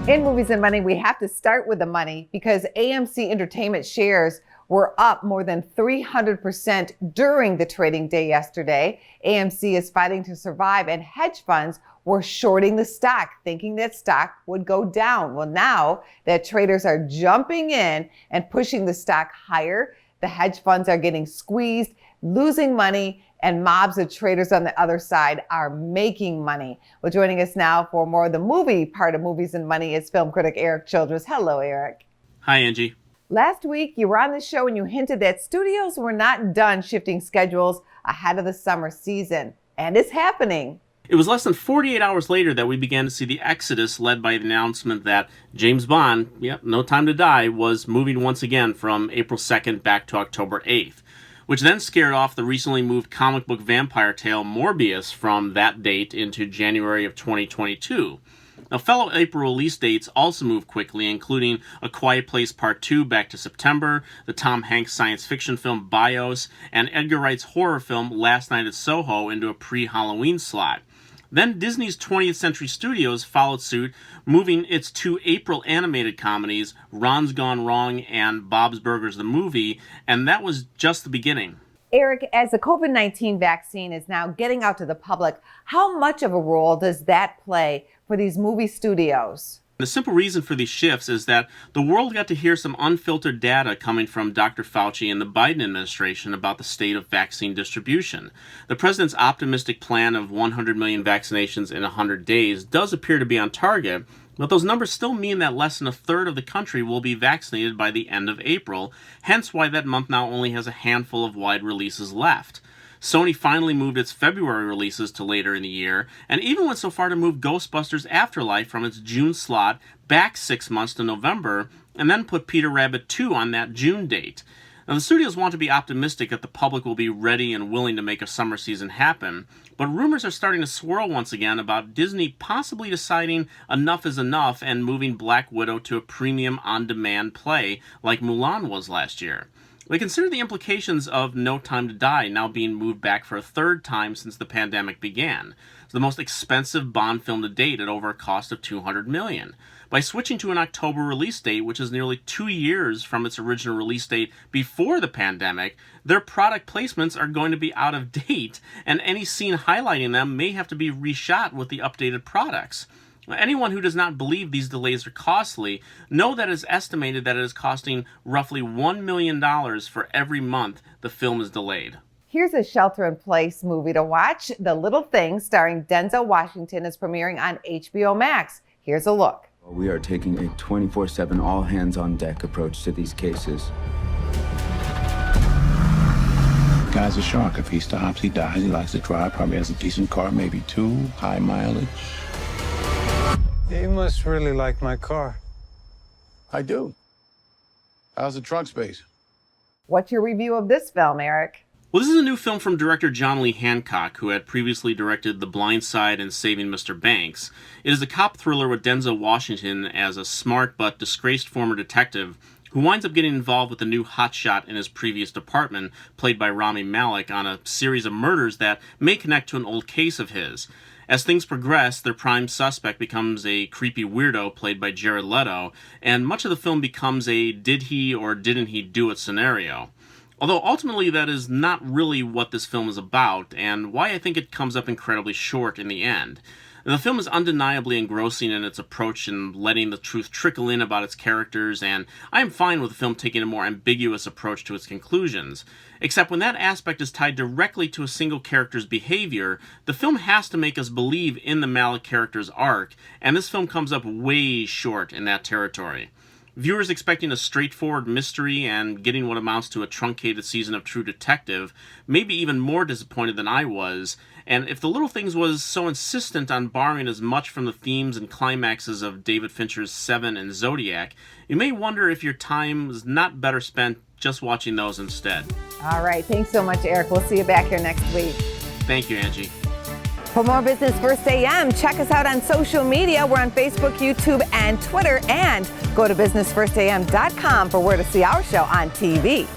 In Movies and Money, we have to start with the money because AMC Entertainment shares were up more than 300% during the trading day yesterday. AMC is fighting to survive, and hedge funds were shorting the stock, thinking that stock would go down. Well, now that traders are jumping in and pushing the stock higher, the hedge funds are getting squeezed, losing money, and mobs of traders on the other side are making money. Well, joining us now for more of the movie part of Movies and Money is film critic Eric Childress. Hello, Eric. Hi, Angie. Last week, you were on the show and you hinted that studios were not done shifting schedules ahead of the summer season. And it's happening. It was less than 48 hours later that we began to see the exodus led by the announcement that James Bond, No Time to Die, was moving once again from April 2nd back to October 8th. Which then scared off the recently moved comic book vampire tale Morbius from that date into January of 2022. Now, fellow April release dates also moved quickly, including A Quiet Place Part 2 back to September, the Tom Hanks science fiction film Bios, and Edgar Wright's horror film Last Night at Soho into a pre-Halloween slot. Then Disney's 20th Century Studios followed suit, moving its two April animated comedies, Ron's Gone Wrong and Bob's Burgers the Movie, and that was just the beginning. Eric, as the COVID-19 vaccine is now getting out to the public, how much of a role does that play for these movie studios? The simple reason for these shifts is that the world got to hear some unfiltered data coming from Dr. Fauci and the Biden administration about the state of vaccine distribution. The president's optimistic plan of 100 million vaccinations in 100 days does appear to be on target, but those numbers still mean that less than a third of the country will be vaccinated by the end of April, hence why that month now only has a handful of wide releases left. Sony finally moved its February releases to later in the year, and even went so far to move Ghostbusters Afterlife from its June slot back 6 months to November, and then put Peter Rabbit 2 on that June date. Now, the studios want to be optimistic that the public will be ready and willing to make a summer season happen, but rumors are starting to swirl once again about Disney possibly deciding enough is enough and moving Black Widow to a premium on-demand play like Mulan was last year. We consider the implications of No Time to Die now being moved back for a third time since the pandemic began. It's the most expensive Bond film to date at over a cost of $200 million. By switching to an October release date, which is nearly 2 years from its original release date before the pandemic, their product placements are going to be out of date, and any scene highlighting them may have to be reshot with the updated products. Anyone who does not believe these delays are costly, know that it is estimated that it is costing roughly $1 million for every month the film is delayed. Here's a shelter-in-place movie to watch. The Little Things, starring Denzel Washington, is premiering on HBO Max. Here's a look. We are taking a 24/7 all-hands-on-deck approach to these cases. Guy's a shark. If he stops, he dies. He likes to drive, probably has a decent car, maybe 2, high mileage. You must really like my car. I do. How's the trunk space? What's your review of this film, Eric? Well, this is a new film from director John Lee Hancock, who had previously directed The Blind Side and Saving Mr. Banks. It is a cop thriller with Denzel Washington as a smart but disgraced former detective who winds up getting involved with a new hotshot in his previous department, played by Rami Malek, on a series of murders that may connect to an old case of his. As things progress, their prime suspect becomes a creepy weirdo played by Jared Leto, and much of the film becomes a did he or didn't he do it scenario. Although ultimately that is not really what this film is about, and why I think it comes up incredibly short in the end. The film is undeniably engrossing in its approach and letting the truth trickle in about its characters, and I am fine with the film taking a more ambiguous approach to its conclusions. Except when that aspect is tied directly to a single character's behavior, the film has to make us believe in the Malek character's arc, and this film comes up way short in that territory. Viewers expecting a straightforward mystery and getting what amounts to a truncated season of True Detective may be even more disappointed than I was, and if The Little Things was so insistent on borrowing as much from the themes and climaxes of David Fincher's Seven and Zodiac, you may wonder if your time is not better spent just watching those instead. All right, thanks so much, Eric. We'll see you back here next week. Thank you, Angie. For more Business First AM, check us out on social media. We're on Facebook, YouTube, and Twitter. And go to businessfirstam.com for where to see our show on TV.